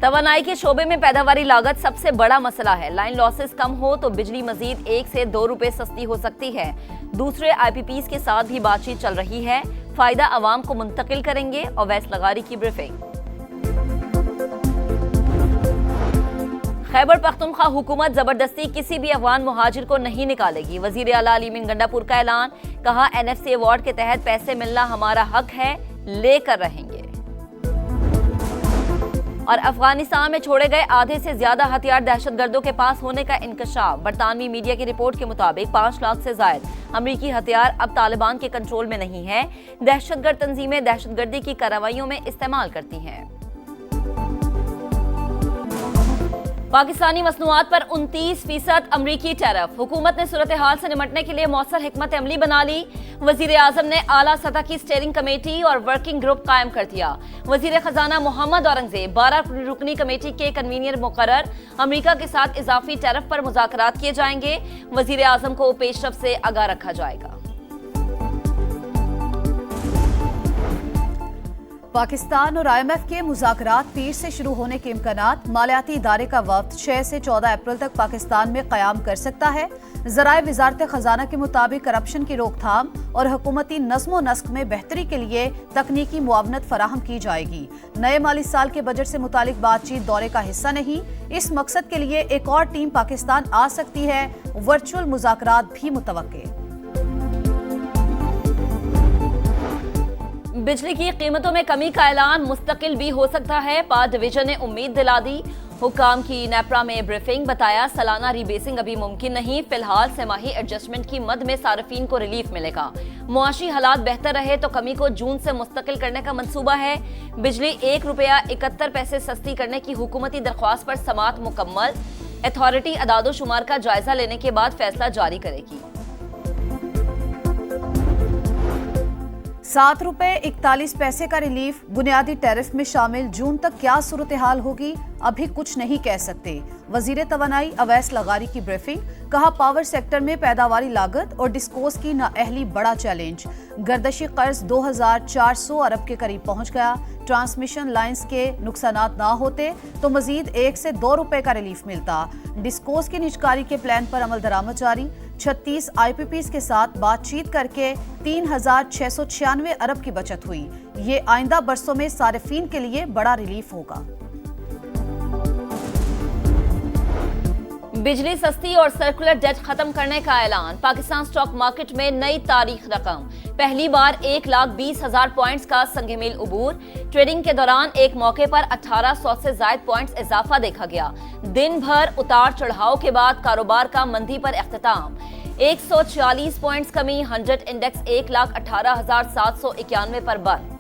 توانائی کے شعبے میں پیداواری لاگت سب سے بڑا مسئلہ ہے۔ لائن لاسز کم ہو تو بجلی مزید 1 سے 2 روپے سستی ہو سکتی ہے۔ دوسرے آئی پی پیز کے ساتھ بھی بات چیت چل رہی ہے۔ فائدہ عوام کو منتقل کریں گے، اویس لغاری کی بریفنگ۔ خیبر پختونخوا حکومت زبردستی کسی بھی افغان مہاجر کو نہیں نکالے گی۔ وزیر اعلیٰ علی امین گنڈا پور کا اعلان، کہا این ایف سی ایوارڈ کے تحت پیسے ملنا ہمارا حق ہے، لے کر رہیں گے۔ اور افغانستان میں چھوڑے گئے آدھے سے زیادہ ہتھیار دہشت گردوں کے پاس ہونے کا انکشاف۔ برطانوی میڈیا کی رپورٹ کے مطابق 5 لاکھ سے زائد امریکی ہتھیار اب طالبان کے کنٹرول میں نہیں ہیں۔ دہشت گرد تنظیمیں دہشت گردی کی کارروائیوں میں استعمال کرتی ہیں۔ پاکستانی مصنوعات پر 29% امریکی ٹیرف۔ حکومت نے صورتحال سے نمٹنے کے لیے مؤثر حکمت عملی بنا لی۔ وزیر اعظم نے اعلیٰ سطح کی اسٹیئرنگ کمیٹی اور ورکنگ گروپ قائم کر دیا۔ وزیر خزانہ محمد اورنگزیب 12 رکنی کمیٹی کے کنوینر مقرر۔ امریکہ کے ساتھ اضافی ٹیرف پر مذاکرات کیے جائیں گے۔ وزیر اعظم کو پیش رفت سے آگاہ رکھا جائے گا۔ پاکستان اور آئی ایم ایف کے مذاکرات پیر سے شروع ہونے کے امکانات۔ مالیاتی ادارے کا وفد 6 سے 14 اپریل تک پاکستان میں قیام کر سکتا ہے۔ ذرائع وزارت خزانہ کے مطابق کرپشن کی روک تھام اور حکومتی نظم و نسق میں بہتری کے لیے تکنیکی معاونت فراہم کی جائے گی۔ نئے مالی سال کے بجٹ سے متعلق بات چیت دورے کا حصہ نہیں۔ اس مقصد کے لیے ایک اور ٹیم پاکستان آ سکتی ہے۔ ورچوئل مذاکرات بھی متوقع۔ بجلی کی قیمتوں میں کمی کا اعلان مستقل بھی ہو سکتا ہے۔ پاور ڈویژن نے امید دلا دی۔ حکام کی نیپرا میں بریفنگ، بتایا سالانہ ری بیسنگ ابھی ممکن نہیں، فی الحال سہ ماہی ایڈجسٹمنٹ کی مد میں صارفین کو ریلیف ملے گا۔ معاشی حالات بہتر رہے تو کمی کو جون سے مستقل کرنے کا منصوبہ ہے۔ بجلی 1 روپیہ 71 پیسے سستی کرنے کی حکومتی درخواست پر سماعت مکمل۔ اتھارٹی اعداد و شمار کا جائزہ لینے کے بعد فیصلہ جاری کرے گی۔ 7 روپے 41 پیسے کا ریلیف بنیادی ٹیرف میں شامل۔ جون تک کیا صورتحال ہوگی ابھی کچھ نہیں کہہ سکتے۔ وزیر توانائی اویس لغاری کی بریفنگ، کہا پاور سیکٹر میں پیداواری لاگت اور ڈسکوز کی نااہلی بڑا چیلنج۔ گردشی قرض 2400 ارب کے قریب پہنچ گیا۔ ٹرانسمیشن لائنز کے نقصانات نہ ہوتے تو مزید 1 سے 2 روپے کا ریلیف ملتا۔ ڈسکوز کی نجکاری کے پلان پر عمل درآمد جاری۔ 36 آئی پی پیز کے ساتھ بات چیت کر کے 3696 ارب کی بچت ہوئی۔ یہ آئندہ برسوں میں صارفین کے لیے بڑا ریلیف ہوگا۔ بجلی سستی اور سرکولر ڈیٹ ختم کرنے کا اعلان۔ پاکستان سٹاک مارکیٹ میں نئی تاریخ رقم، پہلی بار 1,20,000 پوائنٹس کا سنگ میل عبور۔ ٹریڈنگ کے دوران ایک موقع پر 1800 سے زائد پوائنٹس اضافہ دیکھا گیا۔ دن بھر اتار چڑھاؤ کے بعد کاروبار کا مندی پر اختتام۔ 146 پوائنٹس کمی، 100 انڈیکس 1,18,791 پر بند۔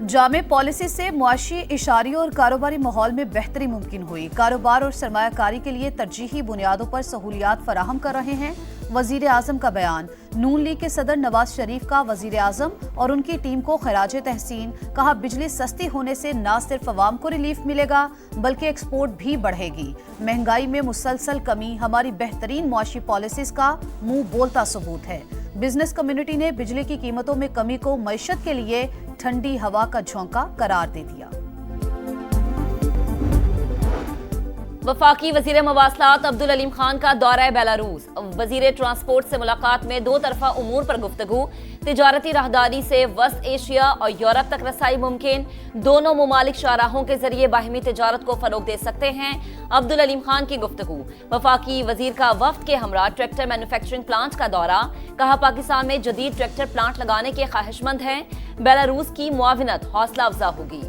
جامع پالیسی سے معاشی اشاریوں اور کاروباری ماحول میں بہتری ممکن ہوئی۔ کاروبار اور سرمایہ کاری کے لیے ترجیحی بنیادوں پر سہولیات فراہم کر رہے ہیں۔ وزیر اعظم کا بیان۔ نون لیگ کے صدر نواز شریف کا وزیر اعظم اور ان کی ٹیم کو خراج تحسین، کہا بجلی سستی ہونے سے نہ صرف عوام کو ریلیف ملے گا بلکہ ایکسپورٹ بھی بڑھے گی۔ مہنگائی میں مسلسل کمی ہماری بہترین معاشی پالیسیز کا منہ بولتا ثبوت ہے۔ بزنس کمیونٹی نے بجلی کی قیمتوں میں کمی کو معیشت کے لیے ٹھنڈی ہوا کا جھونکا قرار دے دیا۔ وفاقی وزیر مواصلات عبدالعلیم خان کا دورہ بیلاروس۔ وزیر ٹرانسپورٹ سے ملاقات میں 2 طرفہ امور پر گفتگو۔ تجارتی راہداری سے وسط ایشیا اور یورپ تک رسائی ممکن۔ دونوں ممالک شاہراہوں کے ذریعے باہمی تجارت کو فروغ دے سکتے ہیں۔ عبدالعلیم خان کی گفتگو۔ وفاقی وزیر کا وفد کے ہمراہ ٹریکٹر مینوفیکچرنگ پلانٹ کا دورہ، کہا پاکستان میں جدید ٹریکٹر پلانٹ لگانے کے خواہش مند ہیں۔ بیلاروس کی معاونت حوصلہ افزا ہوگی۔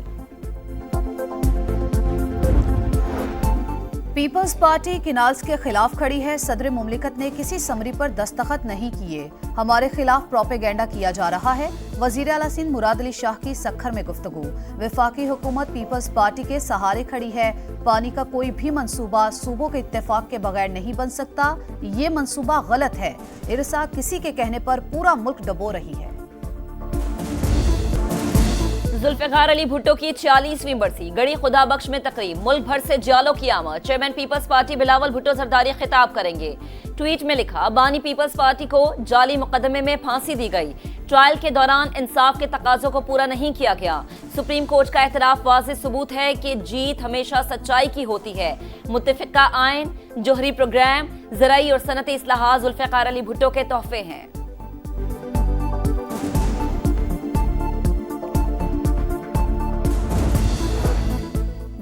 پیپلز پارٹی کنالز کے خلاف کھڑی ہے۔ صدر مملکت نے کسی سمری پر دستخط نہیں کیے، ہمارے خلاف پروپیگنڈا کیا جا رہا ہے۔ وزیر اعلیٰ سندھ مراد علی شاہ کی سکھر میں گفتگو۔ وفاقی حکومت پیپلز پارٹی کے سہارے کھڑی ہے۔ پانی کا کوئی بھی منصوبہ صوبوں کے اتفاق کے بغیر نہیں بن سکتا، یہ منصوبہ غلط ہے۔ ارسا کسی کے کہنے پر پورا ملک ڈبو رہی ہے۔ ذوالفقار علی بھٹو کی 46ویں برسی، گڑی خدا بخش میں تقریب، ملک بھر سے جالوں کی آمد۔ Chairman Peoples Party Bilawal Bhutto Zardari خطاب کریں گے۔ ٹویٹ میں لکھا، بانی پیپلز پارٹی کو جعلی مقدمے میں پھانسی دی گئی، ٹرائل کے دوران انصاف کے تقاضوں کو پورا نہیں کیا گیا، सुप्रीम कोर्ट का एतराफ वाज़ेह सबूत है कि जीत हमेशा सच्चाई की होती है। मुत्तफ़िका आइन, जोहरी प्रोग्राम, ज़राई और सनती इस्लाहात ज़ुल्फ़िकार अली भुट्टो के तोहफे हैं।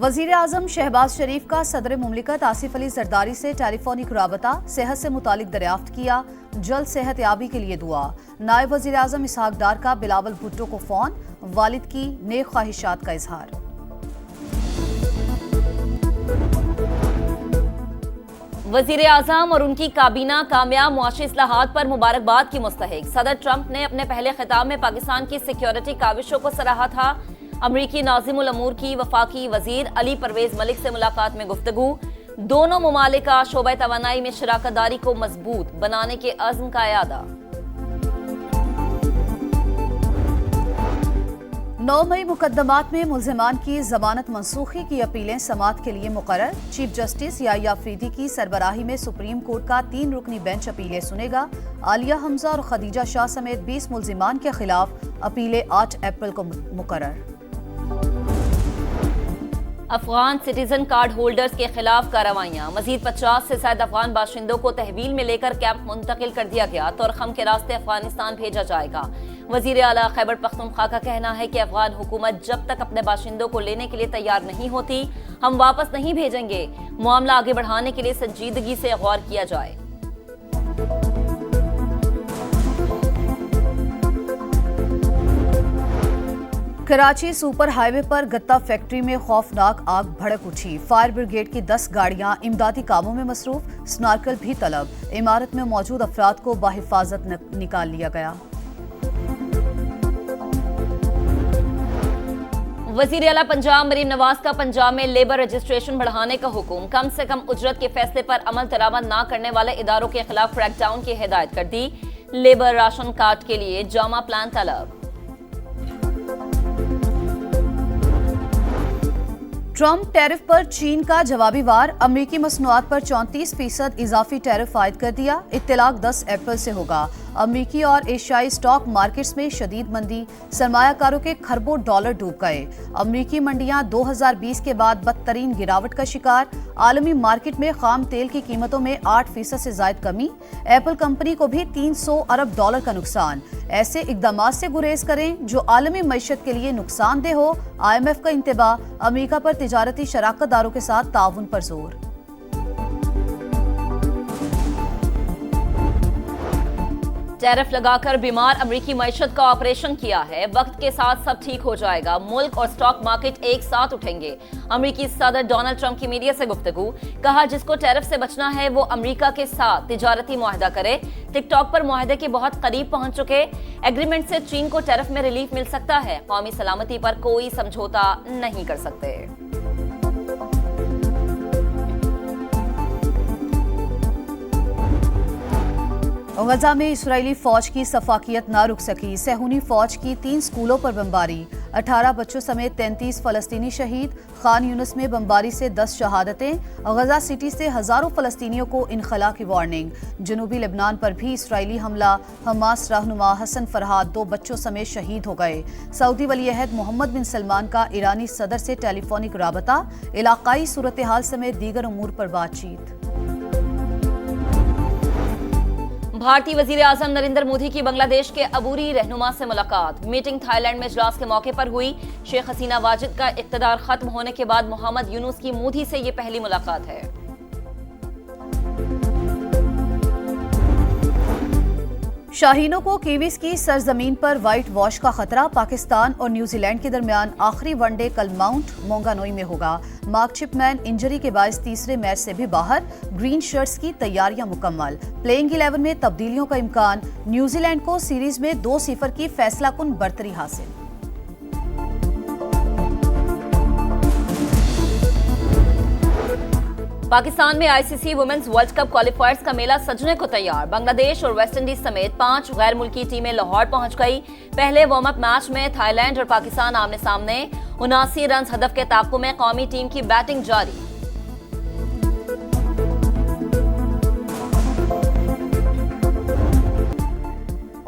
वज़ीर आज़म शहबाज शरीफ का सदर मुमलिकत आसिफ अली जरदारी से टेलीफोनिक राबता, सेहत से मुतालिक दरियाफ्त किया, जल्द सेहत याबी के लिए दुआ। नायब वज़ीर आज़म इसहाक डार का बिलावल भुट्टो को फ़ोन, वालिद की नेक ख्वाहिशात का इजहार। वज़ीर आज़म और उनकी काबीना कामयाब मुआशी इस्लाहात पर मुबारकबाद की मुस्तहिक। सदर ट्रंप ने अपने पहले खिताब में पाकिस्तान की सिक्योरिटी काविशों को सराहा था। अमरीकी नाज़िमुल अमूर की वफाकी वज़ीर अली परवेज़ मलिक से मुलाकात में गुफ्तगू। दोनों ममालिक का शोबे तवानाई में शराकत दारी को मजबूत बनाने के अज़्म का यादा। 9 मई मुकदमात में मुल्ज़िमान की जमानत मनसूखी की अपीलें समाअत के लिए मुकर्रर। चीफ जस्टिस याह्या अफरीदी की सरबराही में सुप्रीम कोर्ट का 3 रुकनी बेंच अपीलें सुनेगा। आलिया हमजा और खदीजा शाह समेत 20 मुल्ज़िमान के खिलाफ अपीलें 8 अप्रैल को मुकर्रर। अफगान सिटीजन कार्ड होल्डर्स के खिलाफ कार्रवाइयां। मजीद 50 से ज्यादा अफगान बाशिंदों को तहवील में लेकर कैंप मुंतकिल कर दिया गया। तोरखम के रास्ते अफगानिस्तान भेजा जाएगा। वजीर आला खैबर पख्तूनख्वा का कहना है कि अफगान हुकूमत जब तक अपने बाशिंदों को लेने के लिए तैयार नहीं होती, हम वापस नहीं भेजेंगे। मामला आगे बढ़ाने के लिए संजीदगी से गौर किया जाए। कराची सुपर हाईवे पर गत्ता फैक्ट्री में खौफनाक आग भड़क उठी। फायर ब्रिगेड की 10 गाड़ियां इमदादी कामों में मसरूफ, स्नार्कल भी तलब। इमारत में मौजूद अफराद को बाहिफाजत निकाल लिया गया। वजीर आला पंजाब मरीम नवाज का पंजाब में लेबर रजिस्ट्रेशन बढ़ाने का हुक्म। कम से कम उजरत के फैसले पर अमल दरामद न करने वाले इदारों के खिलाफ क्रैकडाउन की हिदायत कर दी। लेबर राशन कार्ड के लिए जामा प्लान तलब। ट्रंप टैरिफ पर चीन का जवाबी वार। अमरीकी मसनूआत पर 34% इजाफी टैरिफ आयद कर दिया। इत्तलाक 10 अप्रैल से होगा। अमरीकी और एशियाई स्टॉक मार्केट्स में शदीद मंदी, सरमायाकारों के खरबों डॉलर डूब गए। अमरीकी मंडियां 2020 के बाद बदतरीन गिरावट का शिकार। आलमी मार्केट में खाम तेल की कीमतों में 8% से जायद कमी। एप्पल कंपनी को भी 300 अरब डॉलर का नुकसान। ऐसे इकदामात से गुरेज करें जो आलमी मईशत के लिए नुकसानदेह हो। IMF का इंतबाह। अमरीका पर तिजारती शराकतदारों के साथ ताउन पर जोर। टैरिफ लगाकर बीमार अमरीकी मईशत का ऑपरेशन किया है। वक्त के साथ सब ठीक हो जाएगा। मुल्क और स्टॉक मार्केट एक साथ उठेंगे। अमरीकी सदर डोनाल्ड ट्रंप की मीडिया से गुफ्तगू। कहा जिसको टैरिफ से बचना है वो अमरीका के साथ तिजारती मुआहदा करे। टिकटॉक पर मुआहदे के बहुत करीब पहुंच चुके। एग्रीमेंट से चीन को टैरिफ में रिलीफ मिल सकता है। कौमी सलामती पर कोई समझौता नहीं कर सकते। गजा में इस्राएली फौज की सफाकियत न रुक सकी। सहूनी फौज की 3 स्कूलों पर बमबारी। 18 बच्चों समेत 33 फलस्तीनी शहीद। खान यूनिस में बमबारी से 10 शहादतें। गजा सिटी से हजारों फलस्तीनियों को इनखला की वार्निंग। जनूबी लेबनान पर भी इस्राएली हमला। हमास रहनुमा हसन फरहाद 2 बच्चों समेत शहीद हो गए। सऊदी वलीअहद मोहम्मद बिन सलमान का ईरानी सदर से टेलीफोनिक राबता। इलाकाई सूरत हाल समेत दीगर उमूर पर बातचीत। भारतीय वजीर आजम नरेंद्र मोदी की बांग्लादेश के अबूरी रहनुमा से मुलाकात। मीटिंग थाईलैंड में इजलास के मौके पर हुई। शेख हसीना वाजिद का इक़्तिदार खत्म होने के बाद मोहम्मद यूनुस की मोदी से ये पहली मुलाकात है। शाहीनों को कीवीज की सरजमीन पर व्हाइट वॉश का खतरा। पाकिस्तान और न्यूजीलैंड के दरमियान आखिरी वनडे कल माउंट मोंगानोई में होगा। मार्क चिपमैन इंजरी के बायस तीसरे मैच से भी बाहर। ग्रीन शर्ट्स की तैयारियां मुकम्मल। प्लेइंग 11 में तब्दीलियों का इम्कान। न्यूजीलैंड को सीरीज में 2-0 की फैसलाकुन बरतरी हासिल। पाकिस्तान में ICC women's world cup qualifiers का मेला सजने को तैयार। बांग्लादेश और वेस्ट इंडीज समेत 5 गैर मुल्की टीमें लाहौर पहुंच गई। पहले वार्म अप मैच में थाईलैंड और पाकिस्तान आमने सामने। 79 रन हदफ के ताक़ु में कौमी टीम की बैटिंग जारी।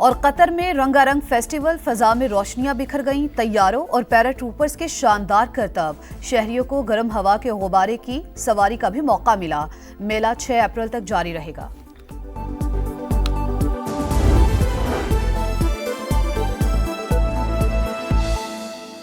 और कतर में रंगारंग फेस्टिवल, फजा में रोशनियां बिखर गईं, तैयारों और पैराट्रूपर्स के शानदार करतब। शहरियों को गर्म हवा के गुब्बारे की सवारी का भी मौका मिला। मेला 6 अप्रैल तक जारी रहेगा।